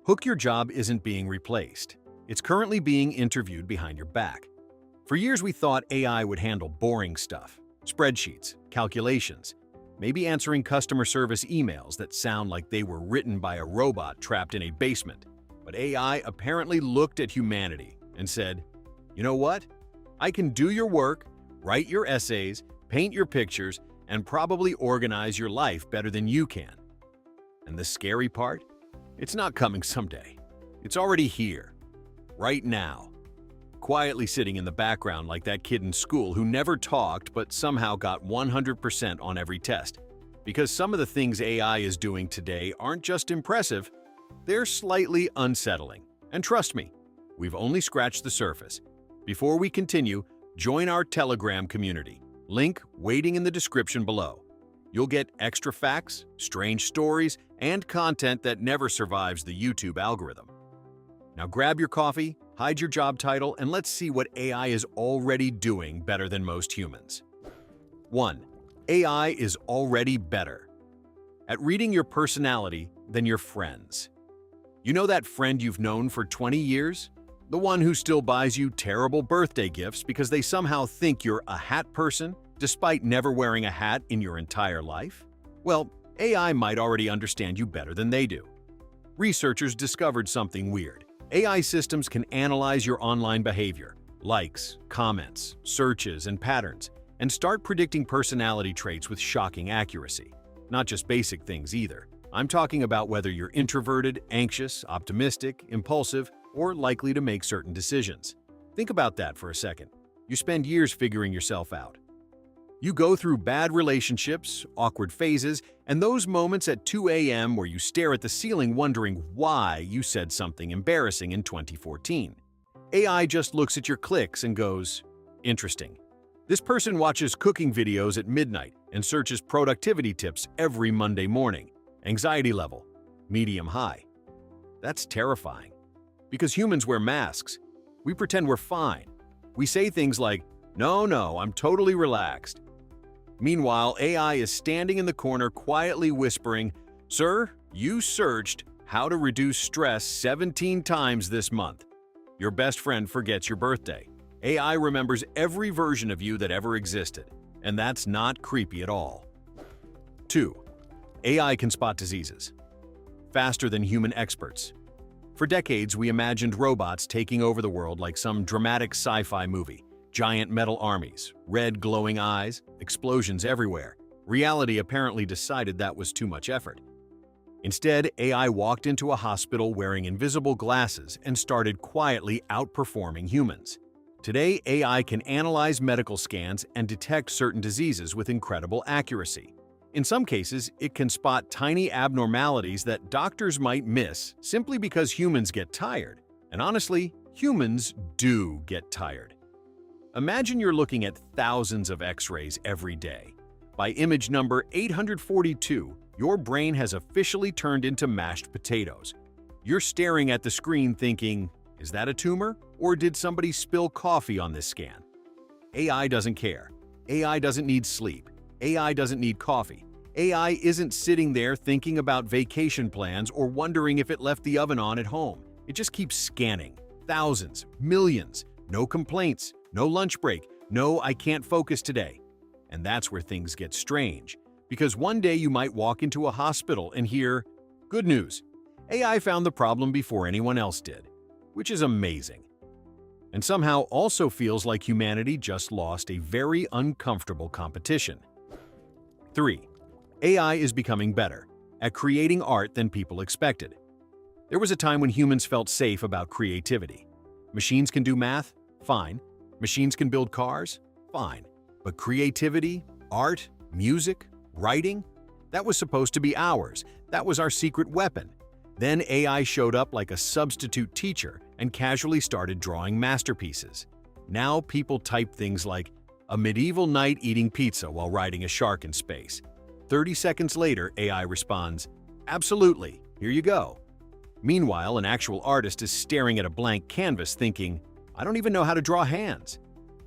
Hook Your Job isn't being replaced. It's currently being interviewed behind your back. For years, we thought AI would handle boring stuff, spreadsheets, calculations, maybe answering customer service emails that sound like they were written by a robot trapped in a basement. But AI apparently looked at humanity and said, you know what? I can do your work, write your essays, paint your pictures, and probably organize your life better than you can. And the scary part? It's not coming someday. It's already here, right now, quietly sitting in the background like that kid in school who never talked but somehow got 100% on every test. Because some of the things AI is doing today aren't just impressive, they're slightly unsettling. And trust me, we've only scratched the surface. Before we continue, join our Telegram community. Link waiting in the description below. You'll get extra facts, strange stories, and content that never survives the YouTube algorithm. Now grab your coffee, hide your job title, and let's see what AI is already doing better than most humans. 1. AI is already better at reading your personality than your friends. You know that friend you've known for 20 years? The one who still buys you terrible birthday gifts because they somehow think you're a hat person, despite never wearing a hat in your entire life? Well, AI might already understand you better than they do. Researchers discovered something weird. AI systems can analyze your online behavior, likes, comments, searches, and patterns, and start predicting personality traits with shocking accuracy. Not just basic things either. I'm talking about whether you're introverted, anxious, optimistic, impulsive, or likely to make certain decisions. Think about that for a second. You spend years figuring yourself out. You go through bad relationships, awkward phases, and those moments at 2 a.m. where you stare at the ceiling wondering why you said something embarrassing in 2014. AI just looks at your clicks and goes, interesting. This person watches cooking videos at midnight and searches productivity tips every Monday morning. Anxiety level, medium high. That's terrifying. Because humans wear masks. We pretend we're fine. We say things like, no, I'm totally relaxed. Meanwhile, AI is standing in the corner quietly whispering, sir, you searched how to reduce stress 17 times this month. Your best friend forgets your birthday. AI remembers every version of you that ever existed, and that's not creepy at all. 2. AI can spot diseases faster than human experts. For decades, we imagined robots taking over the world like some dramatic sci-fi movie. Giant metal armies, red glowing eyes, explosions everywhere. Reality apparently decided that was too much effort. Instead, AI walked into a hospital wearing invisible glasses and started quietly outperforming humans. Today, AI can analyze medical scans and detect certain diseases with incredible accuracy. In some cases, it can spot tiny abnormalities that doctors might miss simply because humans get tired. And honestly, humans do get tired. Imagine you're looking at thousands of X-rays every day. By image number 842, your brain has officially turned into mashed potatoes. You're staring at the screen thinking, is that a tumor? Or did somebody spill coffee on this scan? AI doesn't care. AI doesn't need sleep. AI doesn't need coffee. AI isn't sitting there thinking about vacation plans or wondering if it left the oven on at home. It just keeps scanning. Thousands, millions, no complaints. No lunch break, no I can't focus today. And that's where things get strange. Because one day you might walk into a hospital and hear, good news, AI found the problem before anyone else did. Which is amazing. And somehow also feels like humanity just lost a very uncomfortable competition. 3. AI is becoming better at creating art than people expected. There was a time when humans felt safe about creativity. Machines can do math? Fine. Machines can build cars? Fine. But creativity, art, music, writing? That was supposed to be ours. That was our secret weapon. Then AI showed up like a substitute teacher and casually started drawing masterpieces. Now people type things like, a medieval knight eating pizza while riding a shark in space. 30 seconds later, AI responds, absolutely, here you go. Meanwhile, an actual artist is staring at a blank canvas thinking, I don't even know how to draw hands.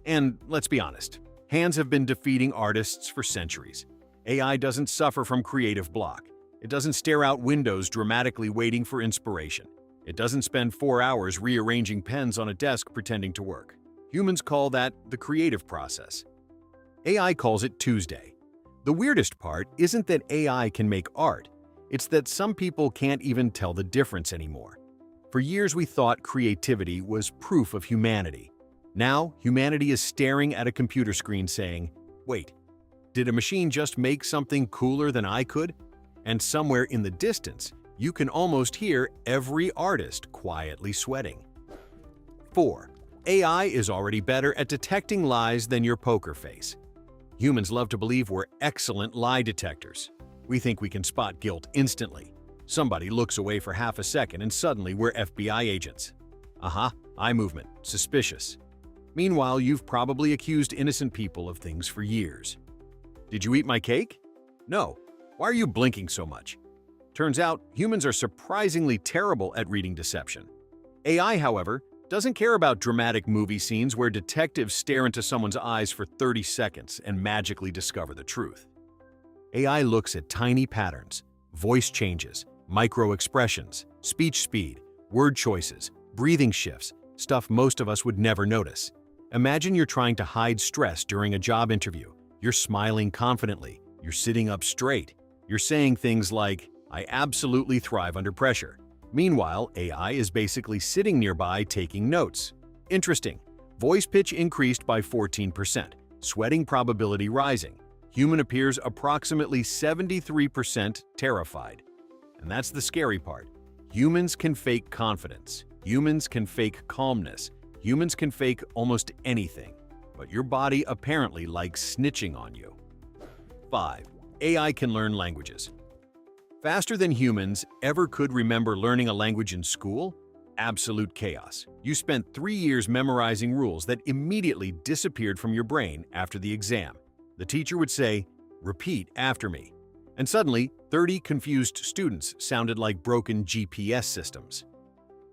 And let's be honest, hands have been defeating artists for centuries. AI doesn't suffer from creative block. It doesn't stare out windows dramatically waiting for inspiration. It doesn't spend 4 hours rearranging pens on a desk pretending to work. Humans call that the creative process. AI calls it Tuesday. The weirdest part isn't that AI can make art, it's that some people can't even tell the difference anymore. For years we thought creativity was proof of humanity. Now, humanity is staring at a computer screen saying, "Wait, did a machine just make something cooler than I could?" And somewhere in the distance, you can almost hear every artist quietly sweating. 4. AI is already better at detecting lies than your poker face. Humans love to believe we're excellent lie detectors. We think we can spot guilt instantly. Somebody looks away for half a second and suddenly we're FBI agents. Eye movement, suspicious. Meanwhile, you've probably accused innocent people of things for years. Did you eat my cake? No. Why are you blinking so much? Turns out, humans are surprisingly terrible at reading deception. AI, however, doesn't care about dramatic movie scenes where detectives stare into someone's eyes for 30 seconds and magically discover the truth. AI looks at tiny patterns, voice changes, micro-expressions, speech speed, word choices, breathing shifts, stuff most of us would never notice. Imagine you're trying to hide stress during a job interview. You're smiling confidently, you're sitting up straight, you're saying things like, "I absolutely thrive under pressure." Meanwhile, AI is basically sitting nearby taking notes. Interesting. Voice pitch increased by 14%, sweating probability rising. Human appears approximately 73% terrified. And that's the scary part. Humans can fake confidence. Humans can fake calmness. Humans can fake almost anything. But your body apparently likes snitching on you. 5. AI can learn languages. Faster than humans ever could remember learning a language in school? Absolute chaos. You spent 3 years memorizing rules that immediately disappeared from your brain after the exam. The teacher would say, "Repeat after me." And suddenly, 30 confused students sounded like broken GPS systems.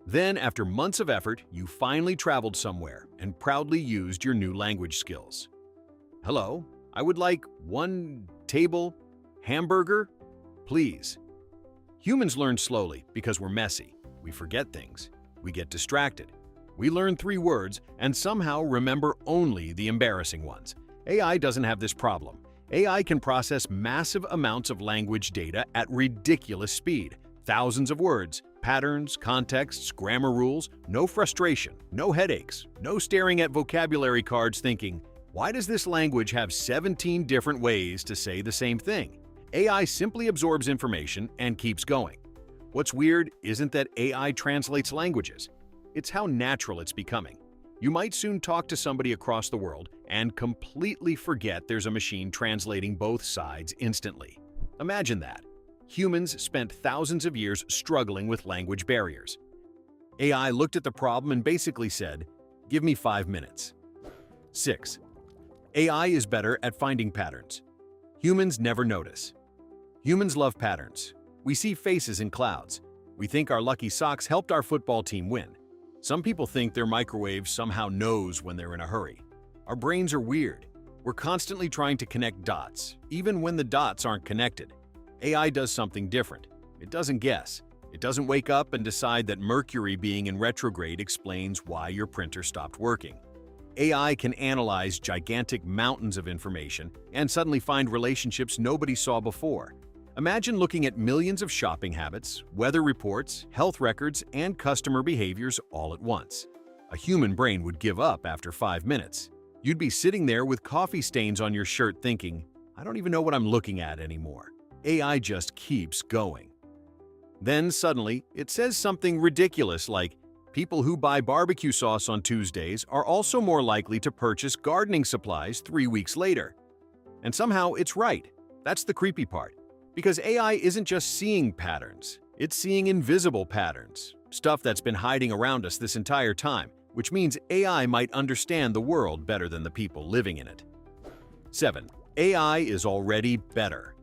Then, after months of effort, you finally traveled somewhere and proudly used your new language skills. "Hello, I would like 1 table hamburger, please." Humans learn slowly because we're messy. We forget things. We get distracted. We learn 3 words and somehow remember only the embarrassing ones. AI doesn't have this problem. AI can process massive amounts of language data at ridiculous speed. Thousands of words, patterns, contexts, grammar rules, no frustration, no headaches, no staring at vocabulary cards thinking, "Why does this language have 17 different ways to say the same thing?" AI simply absorbs information and keeps going. What's weird isn't that AI translates languages. It's how natural it's becoming. You might soon talk to somebody across the world and completely forget there's a machine translating both sides instantly. Imagine that. Humans spent thousands of years struggling with language barriers. AI looked at the problem and basically said, "Give me 5 minutes." 6. AI is better at finding patterns. Humans never notice. Humans love patterns. We see faces in clouds. We think our lucky socks helped our football team win. Some people think their microwave somehow knows when they're in a hurry. Our brains are weird. We're constantly trying to connect dots, even when the dots aren't connected. AI does something different. It doesn't guess. It doesn't wake up and decide that Mercury being in retrograde explains why your printer stopped working. AI can analyze gigantic mountains of information and suddenly find relationships nobody saw before. Imagine looking at millions of shopping habits, weather reports, health records, and customer behaviors all at once. A human brain would give up after 5 minutes. You'd be sitting there with coffee stains on your shirt thinking, "I don't even know what I'm looking at anymore." AI just keeps going. Then suddenly, it says something ridiculous like, "People who buy barbecue sauce on Tuesdays are also more likely to purchase gardening supplies 3 weeks later." And somehow it's right. That's the creepy part. Because AI isn't just seeing patterns, it's seeing invisible patterns, stuff that's been hiding around us this entire time, which means AI might understand the world better than the people living in it. 7. AI is already better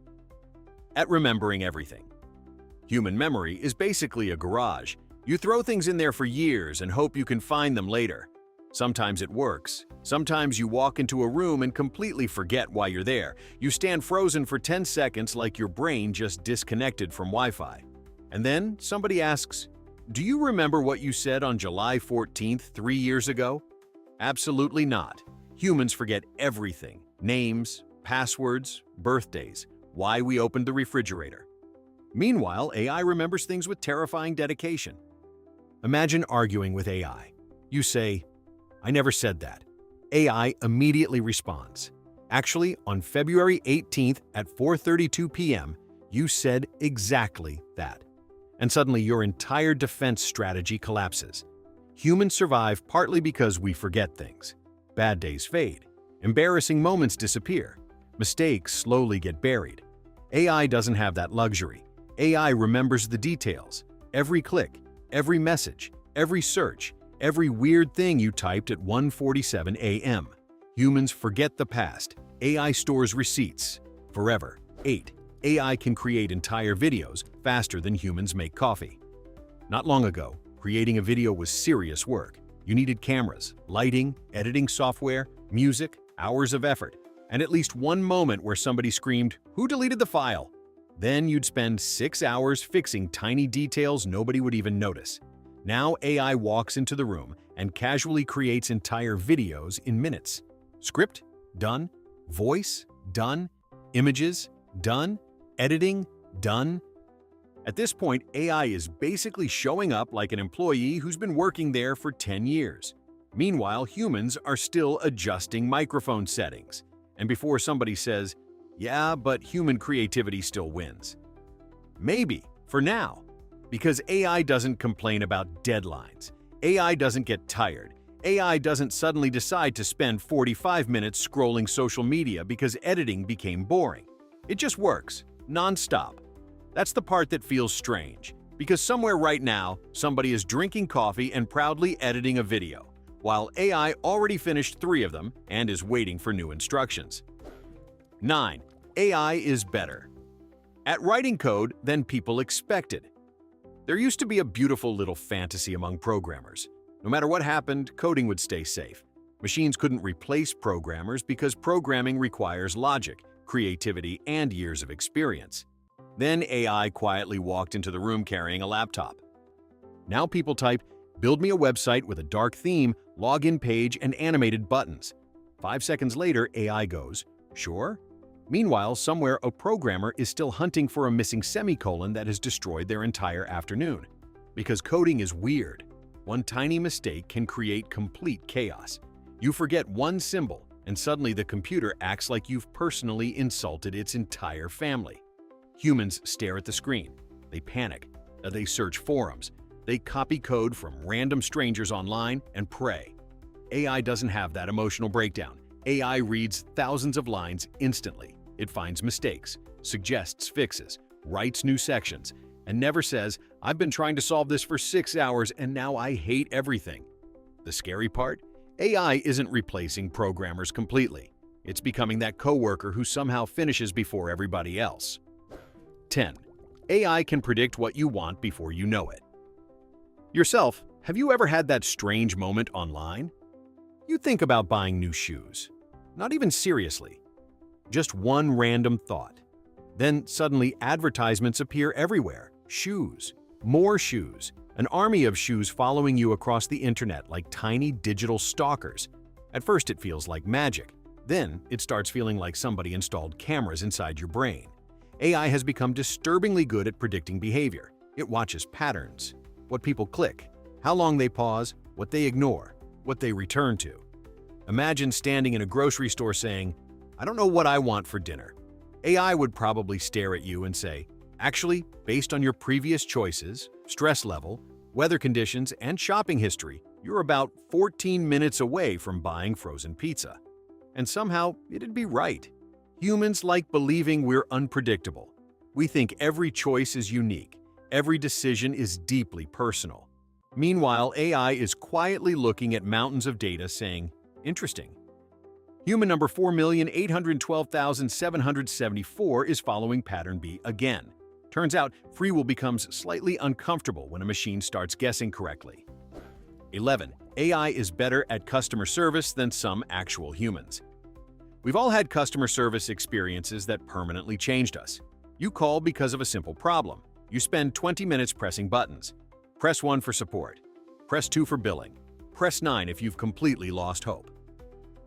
at remembering everything. Human memory is basically a garage. You throw things in there for years and hope you can find them later. Sometimes it works. Sometimes you walk into a room and completely forget why you're there. You stand frozen for 10 seconds like your brain just disconnected from Wi-Fi. And then somebody asks, Do you remember what you said on July 14th, 3 years ago? Absolutely not. Humans forget everything: names, passwords, birthdays, why we opened the refrigerator. Meanwhile, AI remembers things with terrifying dedication. Imagine arguing with AI. You say, "I never said that." AI immediately responds, "Actually, on February 18th at 4:32 p.m., you said exactly that." And suddenly your entire defense strategy collapses. Humans survive partly because we forget things. Bad days fade. Embarrassing moments disappear. Mistakes slowly get buried. AI doesn't have that luxury. AI remembers the details. Every click, every message, every search, every weird thing you typed at 1:47 a.m. Humans forget the past. AI stores receipts. Forever. 8. AI can create entire videos faster than humans make coffee. Not long ago, creating a video was serious work. You needed cameras, lighting, editing software, music, hours of effort, and at least one moment where somebody screamed, "Who deleted the file?" Then you'd spend 6 hours fixing tiny details nobody would even notice. Now AI walks into the room and casually creates entire videos in minutes. Script? Done. Voice? Done. Images? Done. Editing? Done. At this point, AI is basically showing up like an employee who's been working there for 10 years. Meanwhile, humans are still adjusting microphone settings. And before somebody says, "Yeah, but human creativity still wins." Maybe, for now. Because AI doesn't complain about deadlines. AI doesn't get tired. AI doesn't suddenly decide to spend 45 minutes scrolling social media because editing became boring. It just works, non-stop. That's the part that feels strange, because somewhere right now, somebody is drinking coffee and proudly editing a video, while AI already finished 3 of them and is waiting for new instructions. 9. AI is better at writing code than people expected. There used to be a beautiful little fantasy among programmers. No matter what happened, coding would stay safe. Machines couldn't replace programmers because programming requires logic, creativity, and years of experience. Then AI quietly walked into the room carrying a laptop. Now people type, "Build me a website with a dark theme, login page, and animated buttons." 5 seconds later, AI goes, "Sure?" Meanwhile, somewhere a programmer is still hunting for a missing semicolon that has destroyed their entire afternoon. Because coding is weird. One tiny mistake can create complete chaos. You forget one symbol, and suddenly the computer acts like you've personally insulted its entire family. Humans stare at the screen. They panic. They search forums. They copy code from random strangers online and pray. AI doesn't have that emotional breakdown. AI reads thousands of lines instantly. It finds mistakes, suggests fixes, writes new sections, and never says, "I've been trying to solve this for 6 hours and now I hate everything." The scary part? AI isn't replacing programmers completely. It's becoming that coworker who somehow finishes before everybody else. 10. AI can predict what you want before you know it. Yourself, have you ever had that strange moment online? You think about buying new shoes. Not even seriously. Just one random thought. Then suddenly advertisements appear everywhere. Shoes. More shoes. An army of shoes following you across the internet like tiny digital stalkers. At first it feels like magic. Then it starts feeling like somebody installed cameras inside your brain. AI has become disturbingly good at predicting behavior. It watches patterns, what people click, how long they pause, what they ignore, what they return to. Imagine standing in a grocery store saying, "I don't know what I want for dinner." AI would probably stare at you and say, "Actually, based on your previous choices, stress level, weather conditions, and shopping history, you're about 14 minutes away from buying frozen pizza." And somehow, it'd be right. Humans like believing we're unpredictable. We think every choice is unique. Every decision is deeply personal. Meanwhile, AI is quietly looking at mountains of data saying, "Interesting." Human number 4,812,774 is following pattern B again. Turns out, free will becomes slightly uncomfortable when a machine starts guessing correctly. 11. AI is better at customer service than some actual humans. We've all had customer service experiences that permanently changed us. You call because of a simple problem. You spend 20 minutes pressing buttons. Press 1 for support. Press 2 for billing. Press 9 if you've completely lost hope.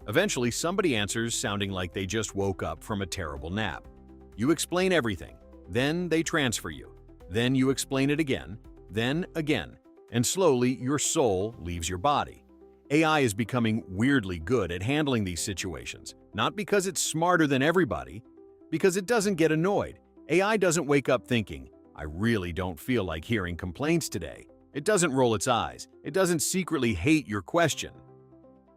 Eventually, somebody answers sounding like they just woke up from a terrible nap. You explain everything. Then they transfer you. Then you explain it again. Then again. And slowly, your soul leaves your body. AI is becoming weirdly good at handling these situations, not because it's smarter than everybody, because it doesn't get annoyed. AI doesn't wake up thinking, "I really don't feel like hearing complaints today." It doesn't roll its eyes. It doesn't secretly hate your question.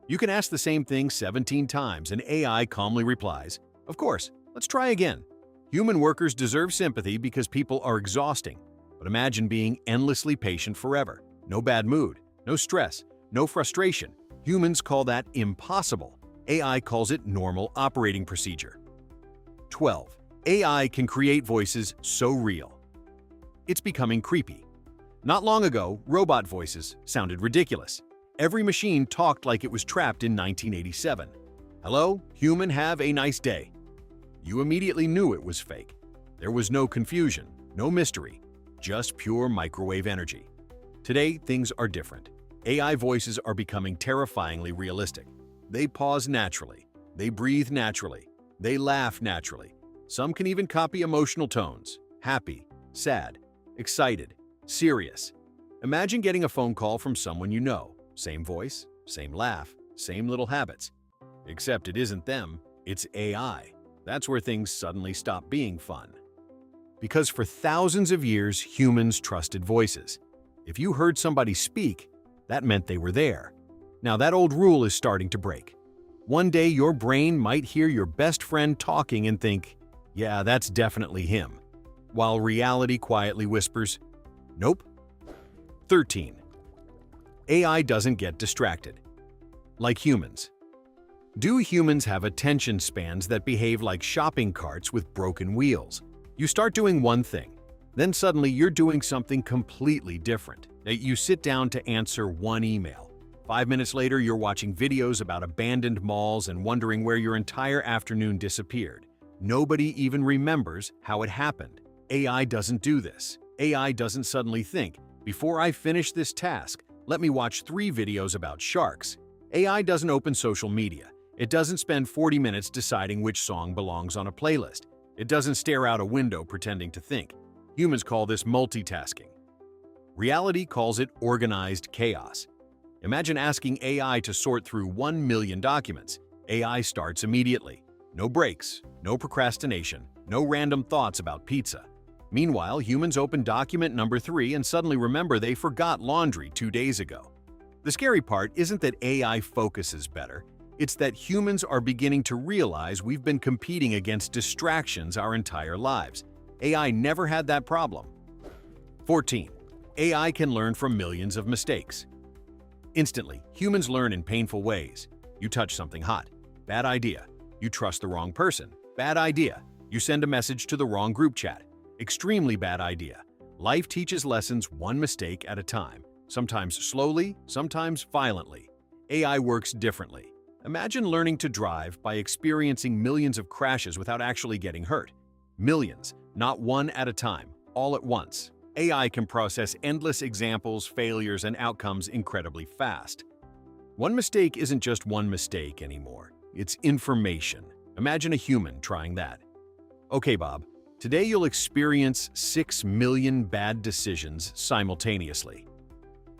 You can ask the same thing 17 times and AI calmly replies, "Of course, let's try again." Human workers deserve sympathy because people are exhausting. But imagine being endlessly patient forever. No bad mood, no stress, no frustration. Humans call that impossible. AI calls it normal operating procedure. 12. AI can create voices so real. It's becoming creepy. Not long ago, robot voices sounded ridiculous. Every machine talked like it was trapped in 1987. "Hello, human, have a nice day." You immediately knew it was fake. There was no confusion, no mystery, just pure microwave energy. Today, things are different. AI voices are becoming terrifyingly realistic. They pause naturally. They breathe naturally. They laugh naturally. Some can even copy emotional tones: happy, sad, excited, serious. Imagine getting a phone call from someone you know. Same voice, same laugh, same little habits. Except it isn't them, it's AI. That's where things suddenly stop being fun. Because for thousands of years, humans trusted voices. If you heard somebody speak, that meant they were there. Now that old rule is starting to break. One day your brain might hear your best friend talking and think, "Yeah, that's definitely him," while reality quietly whispers, "Nope." 13. AI doesn't get distracted. Like humans. Do humans have attention spans that behave like shopping carts with broken wheels? You start doing one thing, then suddenly you're doing something completely different. You sit down to answer one email. 5 minutes later, you're watching videos about abandoned malls and wondering where your entire afternoon disappeared. Nobody even remembers how it happened. AI doesn't do this. AI doesn't suddenly think, "Before I finish this task, let me watch 3 videos about sharks." AI doesn't open social media. It doesn't spend 40 minutes deciding which song belongs on a playlist. It doesn't stare out a window pretending to think. Humans call this multitasking. Reality calls it organized chaos. Imagine asking AI to sort through 1 million documents. AI starts immediately. No breaks, no procrastination, no random thoughts about pizza. Meanwhile, humans open document number 3 and suddenly remember they forgot laundry 2 days ago. The scary part isn't that AI focuses better. It's that humans are beginning to realize we've been competing against distractions our entire lives. AI never had that problem. 14. AI can learn from millions of mistakes. Instantly, humans learn in painful ways. You touch something hot. Bad idea. You trust the wrong person. Bad idea. You send a message to the wrong group chat. Extremely bad idea. Life teaches lessons one mistake at a time. Sometimes slowly, sometimes violently. AI works differently. Imagine learning to drive by experiencing millions of crashes without actually getting hurt. Millions, not one at a time, all at once. AI can process endless examples, failures, and outcomes incredibly fast. One mistake isn't just one mistake anymore. It's information. Imagine a human trying that. "Okay, Bob, today you'll experience 6 million bad decisions simultaneously."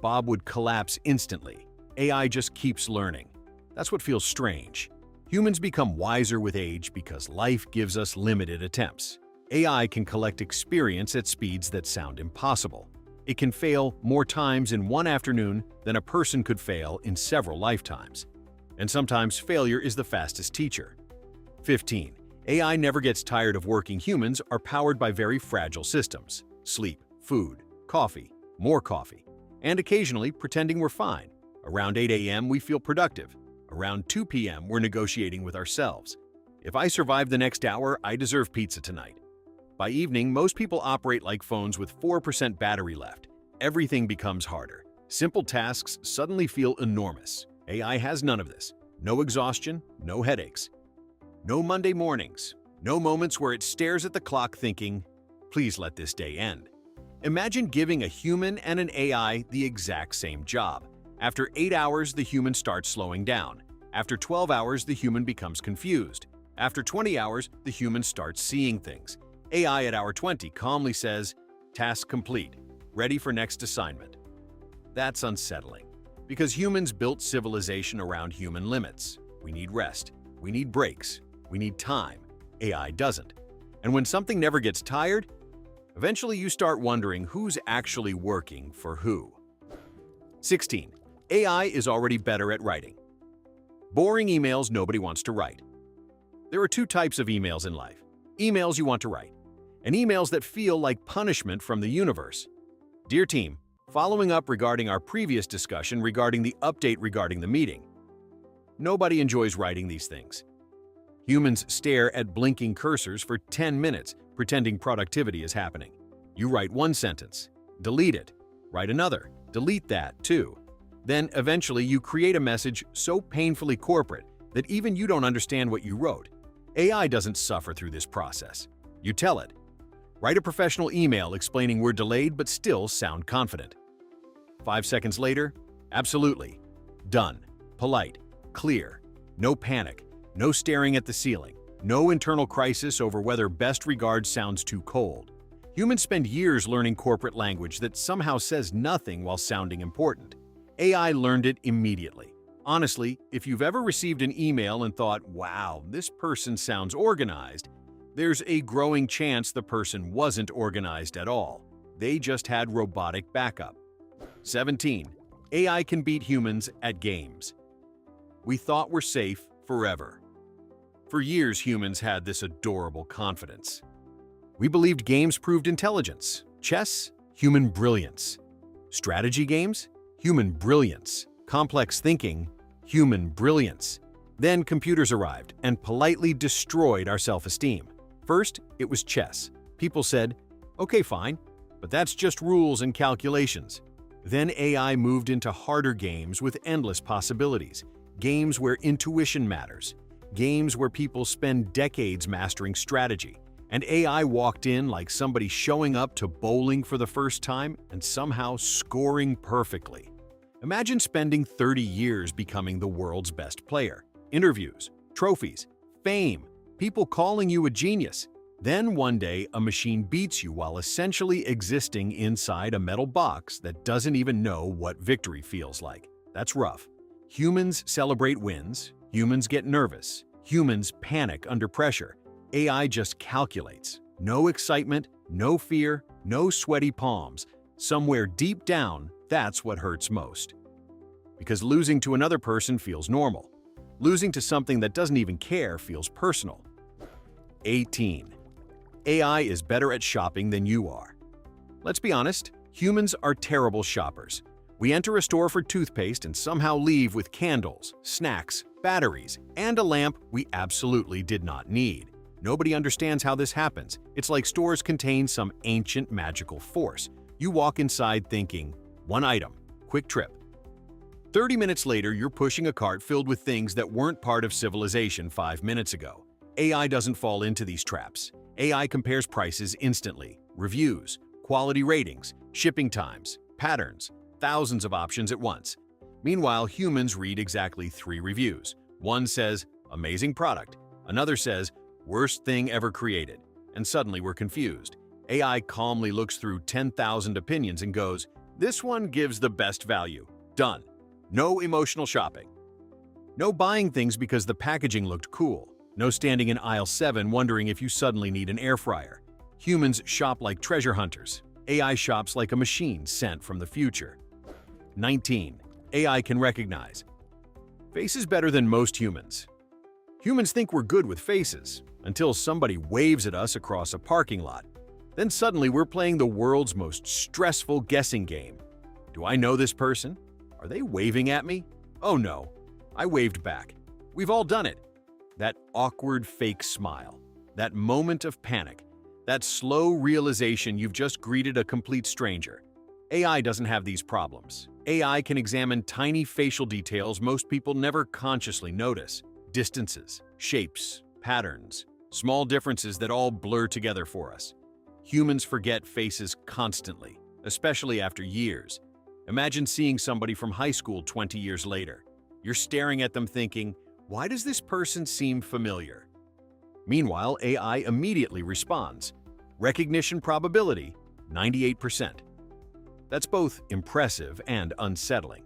Bob would collapse instantly. AI just keeps learning. That's what feels strange. Humans become wiser with age because life gives us limited attempts. AI can collect experience at speeds that sound impossible. It can fail more times in one afternoon than a person could fail in several lifetimes. And sometimes failure is the fastest teacher. 15. AI never gets tired of working. Humans are powered by very fragile systems: sleep, food, coffee, more coffee, and occasionally pretending we're fine. Around 8 a.m. we feel productive. Around 2 p.m. we're negotiating with ourselves. If I survive the next hour, I deserve pizza tonight. By evening, most people operate like phones with 4% battery left. Everything becomes harder. Simple tasks suddenly feel enormous. AI has none of this. No exhaustion, no headaches. No Monday mornings. No moments where it stares at the clock thinking, "Please let this day end." Imagine giving a human and an AI the exact same job. After 8 hours, the human starts slowing down. After 12 hours, the human becomes confused. After 20 hours, the human starts seeing things. AI at hour 20 calmly says, "Task complete. Ready for next assignment." That's unsettling, because humans built civilization around human limits. We need rest. We need breaks. We need time. AI doesn't. And when something never gets tired, eventually you start wondering who's actually working for who. 16. AI is already better at writing. Boring emails nobody wants to write. There are two types of emails in life. Emails you want to write, and emails that feel like punishment from the universe. Dear team, following up regarding our previous discussion regarding the update regarding the meeting. Nobody enjoys writing these things. Humans stare at blinking cursors for 10 minutes, pretending productivity is happening. You write one sentence, delete it, write another, delete that too. Then eventually you create a message so painfully corporate that even you don't understand what you wrote. AI doesn't suffer through this process. You tell it. Write a professional email explaining we're delayed but still sound confident. 5 seconds later, absolutely. Done. Polite. Clear. No panic. No staring at the ceiling. No internal crisis over whether best regards sounds too cold. Humans spend years learning corporate language that somehow says nothing while sounding important. AI learned it immediately. Honestly, if you've ever received an email and thought, "Wow, this person sounds organized," there's a growing chance the person wasn't organized at all. They just had robotic backup. 17. AI can beat humans at games. We thought we're safe forever. For years, humans had this adorable confidence. We believed games proved intelligence. Chess, human brilliance. Strategy games, human brilliance. Complex thinking, human brilliance. Then computers arrived and politely destroyed our self-esteem. First, it was chess. People said, "Okay, fine, but that's just rules and calculations." Then AI moved into harder games with endless possibilities. Games where intuition matters. Games where people spend decades mastering strategy. And AI walked in like somebody showing up to bowling for the first time and somehow scoring perfectly. Imagine spending 30 years becoming the world's best player. Interviews, trophies, fame, people calling you a genius. Then one day, a machine beats you while essentially existing inside a metal box that doesn't even know what victory feels like. That's rough. Humans celebrate wins. Humans get nervous. Humans panic under pressure. AI just calculates. No excitement, no fear, no sweaty palms. Somewhere deep down, that's what hurts most. Because losing to another person feels normal. Losing to something that doesn't even care feels personal. 18. AI is better at shopping than you are. Let's be honest, humans are terrible shoppers. We enter a store for toothpaste and somehow leave with candles, snacks, batteries, and a lamp we absolutely did not need. Nobody understands how this happens. It's like stores contain some ancient magical force. You walk inside thinking, one item, quick trip. 30 minutes later, you're pushing a cart filled with things that weren't part of civilization 5 minutes ago. AI doesn't fall into these traps. AI compares prices instantly. Reviews, quality ratings, shipping times, patterns, thousands of options at once. Meanwhile, humans read exactly 3 reviews. One says, "Amazing product." Another says, "Worst thing ever created." And suddenly we're confused. AI calmly looks through 10,000 opinions and goes, "This one gives the best value." Done. No emotional shopping. No buying things because the packaging looked cool. No standing in aisle 7 wondering if you suddenly need an air fryer. Humans shop like treasure hunters. AI shops like a machine sent from the future. 19. AI can recognize. Face is better than most humans. Humans think we're good with faces until somebody waves at us across a parking lot. Then suddenly we're playing the world's most stressful guessing game. Do I know this person? Are they waving at me? Oh no, I waved back. We've all done it. That awkward fake smile, that moment of panic, that slow realization you've just greeted a complete stranger. AI doesn't have these problems. AI can examine tiny facial details most people never consciously notice. Distances, shapes, patterns, small differences that all blur together for us. Humans forget faces constantly, especially after years. Imagine seeing somebody from high school 20 years later. You're staring at them thinking, why does this person seem familiar? Meanwhile, AI immediately responds. Recognition probability, 98%. That's both impressive and unsettling.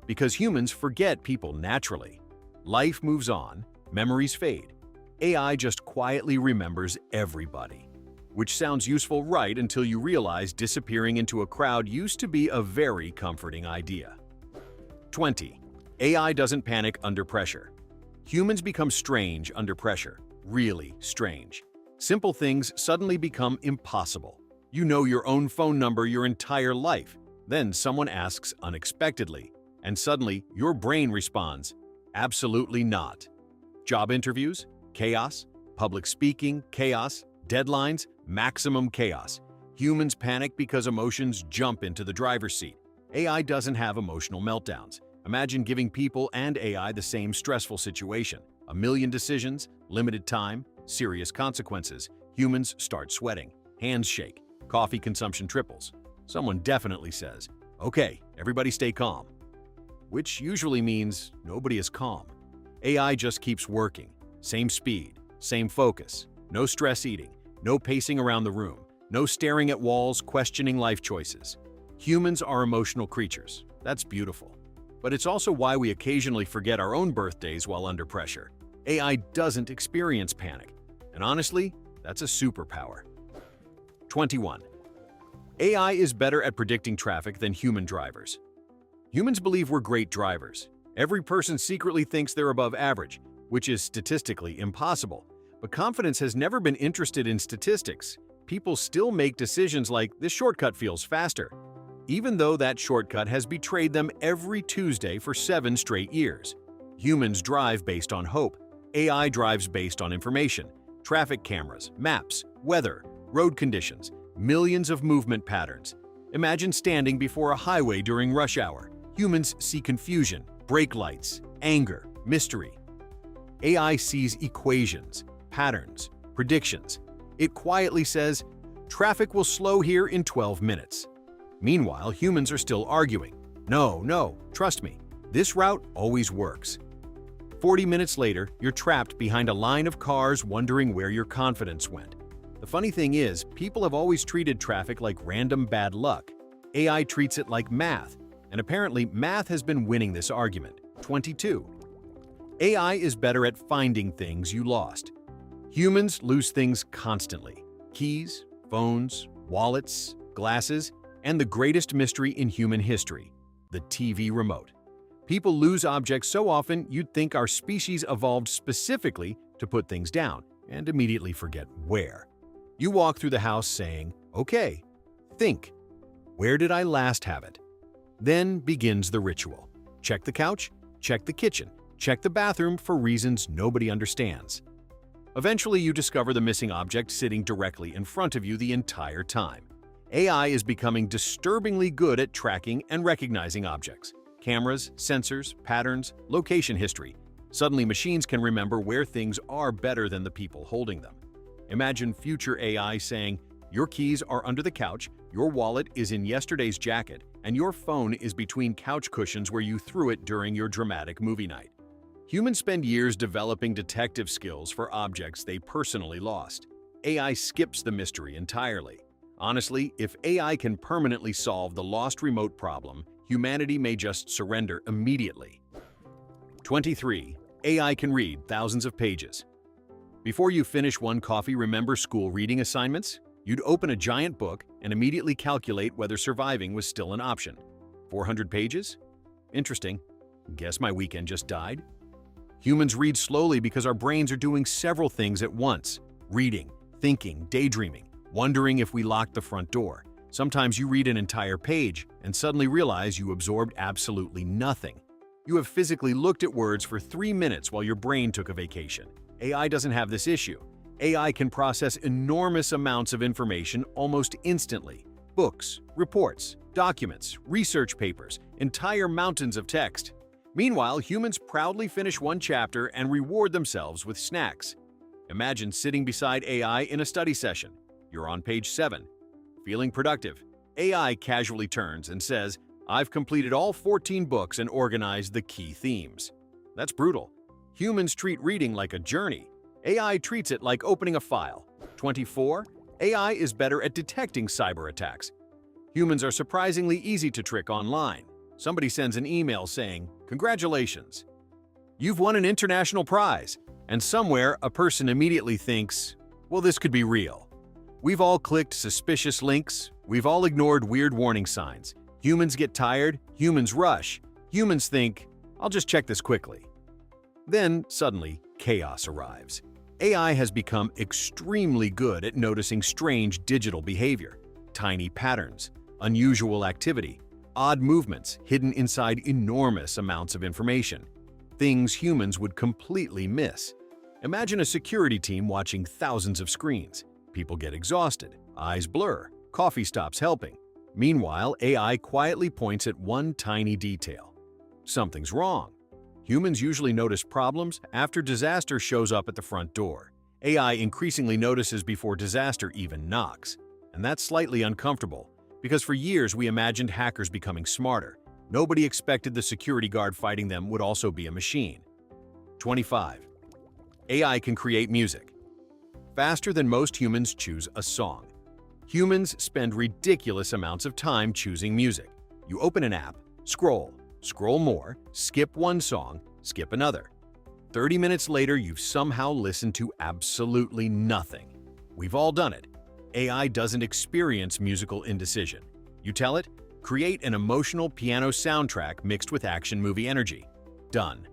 Because humans forget people naturally. Life moves on, memories fade. AI just quietly remembers everybody. Which sounds useful right until you realize disappearing into a crowd used to be a very comforting idea. 20. AI doesn't panic under pressure. Humans become strange under pressure, really strange. Simple things suddenly become impossible. You know your own phone number your entire life. Then someone asks unexpectedly, and suddenly your brain responds, absolutely not. Job interviews? Chaos. Public speaking? Chaos. Deadlines? Maximum chaos. Humans panic because emotions jump into the driver's seat. AI doesn't have emotional meltdowns. Imagine giving people and AI the same stressful situation. A million decisions, limited time, serious consequences. Humans start sweating, hands shake, coffee consumption triples. Someone definitely says, okay, everybody stay calm. Which usually means nobody is calm. AI just keeps working. Same speed, same focus, no stress eating, no pacing around the room, no staring at walls, questioning life choices. Humans are emotional creatures. That's beautiful. But it's also why we occasionally forget our own birthdays while under pressure. AI doesn't experience panic. And honestly, that's a superpower. 21. AI is better at predicting traffic than human drivers. Humans believe we're great drivers. Every person secretly thinks they're above average, which is statistically impossible. But confidence has never been interested in statistics. People still make decisions like, this shortcut feels faster, even though that shortcut has betrayed them every Tuesday for 7 straight years. Humans drive based on hope. AI drives based on information. Traffic cameras, maps, weather, road conditions, millions of movement patterns. Imagine standing before a highway during rush hour. Humans see confusion, brake lights, anger, mystery. AI sees equations, patterns, predictions. It quietly says, traffic will slow here in 12 minutes. Meanwhile, humans are still arguing. No, trust me, this route always works. 40 minutes later, you're trapped behind a line of cars wondering where your confidence went. The funny thing is, people have always treated traffic like random bad luck. AI treats it like math, and apparently math has been winning this argument. 22. AI is better at finding things you lost. Humans lose things constantly. Keys, phones, wallets, glasses, and the greatest mystery in human history, the TV remote. People lose objects so often you'd think our species evolved specifically to put things down and immediately forget where. You walk through the house saying, okay, think, where did I last have it? Then begins the ritual. Check the couch, check the kitchen, check the bathroom for reasons nobody understands. Eventually, you discover the missing object sitting directly in front of you the entire time. AI is becoming disturbingly good at tracking and recognizing objects. Cameras, sensors, patterns, location history. Suddenly, machines can remember where things are better than the people holding them. Imagine future AI saying, your keys are under the couch, your wallet is in yesterday's jacket, and your phone is between couch cushions where you threw it during your dramatic movie night. Humans spend years developing detective skills for objects they personally lost. AI skips the mystery entirely. Honestly, if AI can permanently solve the lost remote problem, humanity may just surrender immediately. 23. AI can read thousands of pages. Before you finish one coffee, remember school reading assignments? You'd open a giant book and immediately calculate whether surviving was still an option. 400 pages? Interesting. Guess my weekend just died? Humans read slowly because our brains are doing several things at once. Reading, thinking, daydreaming, wondering if we locked the front door. Sometimes you read an entire page and suddenly realize you absorbed absolutely nothing. You have physically looked at words for 3 minutes while your brain took a vacation. AI doesn't have this issue. AI can process enormous amounts of information almost instantly. Books, reports, documents, research papers, entire mountains of text. Meanwhile, humans proudly finish one chapter and reward themselves with snacks. Imagine sitting beside AI in a study session. You're on page 7. Feeling productive. AI casually turns and says, "I've completed all 14 books and organized the key themes." That's brutal. Humans treat reading like a journey. AI treats it like opening a file. 24. AI is better at detecting cyber attacks. Humans are surprisingly easy to trick online. Somebody sends an email saying, "Congratulations, you've won an international prize." And somewhere, a person immediately thinks, well, this could be real. We've all clicked suspicious links. We've all ignored weird warning signs. Humans get tired. Humans rush. Humans think, I'll just check this quickly. Then, suddenly, chaos arrives. AI has become extremely good at noticing strange digital behavior, tiny patterns, unusual activity, odd movements hidden inside enormous amounts of information, things humans would completely miss. Imagine a security team watching thousands of screens. People get exhausted, eyes blur, coffee stops helping. Meanwhile, AI quietly points at one tiny detail. Something's wrong. Humans usually notice problems after disaster shows up at the front door. AI increasingly notices before disaster even knocks. And that's slightly uncomfortable, because for years we imagined hackers becoming smarter. Nobody expected the security guard fighting them would also be a machine. 25. AI can create music faster than most humans choose a song. Humans spend ridiculous amounts of time choosing music. You open an app, scroll more, skip one song, skip another. 30 minutes later, you've somehow listened to absolutely nothing. We've all done it. AI doesn't experience musical indecision. You tell it, create an emotional piano soundtrack mixed with action movie energy. Done.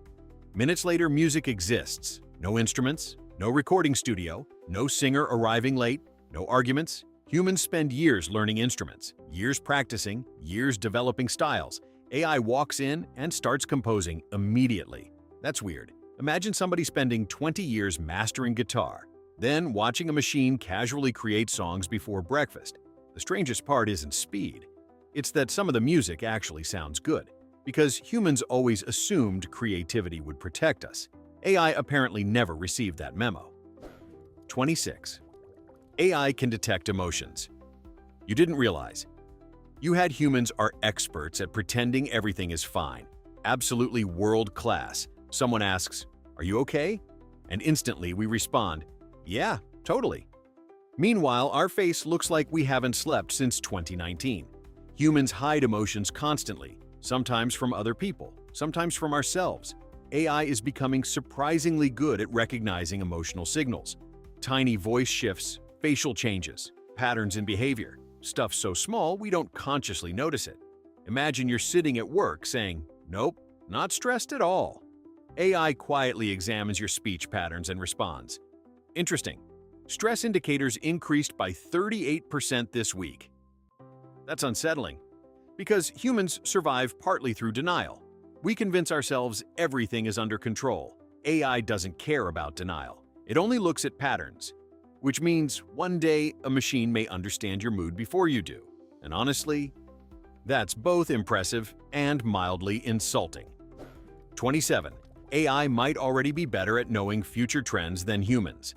Minutes later, music exists. No instruments, no recording studio, no singer arriving late, no arguments. Humans spend years learning instruments, years practicing, years developing styles. AI walks in and starts composing immediately. That's weird. Imagine somebody spending 20 years mastering guitar, then watching a machine casually create songs before breakfast. The strangest part isn't speed. It's that some of the music actually sounds good, because humans always assumed creativity would protect us. AI apparently never received that memo. 26. AI can detect emotions. You didn't realize. You had humans are experts at pretending everything is fine. Absolutely world class. Someone asks, "Are you okay?" And instantly we respond, "Yeah, totally." Meanwhile, our face looks like we haven't slept since 2019. Humans hide emotions constantly, sometimes from other people, sometimes from ourselves. AI is becoming surprisingly good at recognizing emotional signals. Tiny voice shifts, facial changes, patterns in behavior. Stuff so small we don't consciously notice it. Imagine you're sitting at work saying, "Nope, not stressed at all." AI quietly examines your speech patterns and responds. Interesting. Stress indicators increased by 38% this week. That's unsettling, because humans survive partly through denial. We convince ourselves everything is under control. AI doesn't care about denial. It only looks at patterns, which means one day a machine may understand your mood before you do. And honestly, that's both impressive and mildly insulting. 27. AI might already be better at knowing future trends than humans.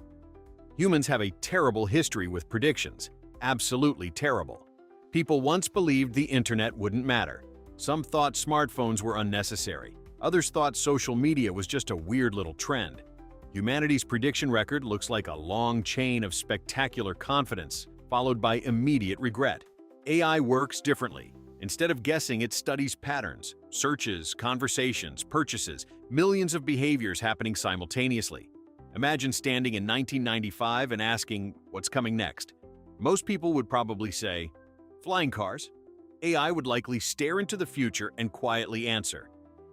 Humans have a terrible history with predictions. Absolutely terrible. People once believed the internet wouldn't matter. Some thought smartphones were unnecessary. Others thought social media was just a weird little trend. Humanity's prediction record looks like a long chain of spectacular confidence, followed by immediate regret. AI works differently. Instead of guessing, it studies patterns, searches, conversations, purchases, millions of behaviors happening simultaneously. Imagine standing in 1995 and asking, "What's coming next?" Most people would probably say, "Flying cars." AI would likely stare into the future and quietly answer.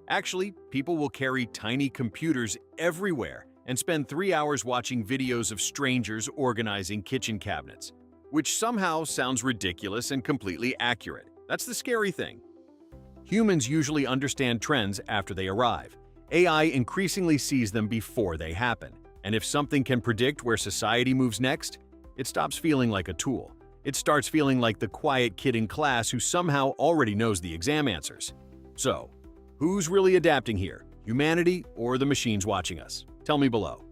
Actually, people will carry tiny computers everywhere and spend 3 hours watching videos of strangers organizing kitchen cabinets, which somehow sounds ridiculous and completely accurate. That's the scary thing. Humans usually understand trends after they arrive. AI increasingly sees them before they happen. And if something can predict where society moves next, it stops feeling like a tool. It starts feeling like the quiet kid in class who somehow already knows the exam answers. So, who's really adapting here? Humanity or the machines watching us? Tell me below.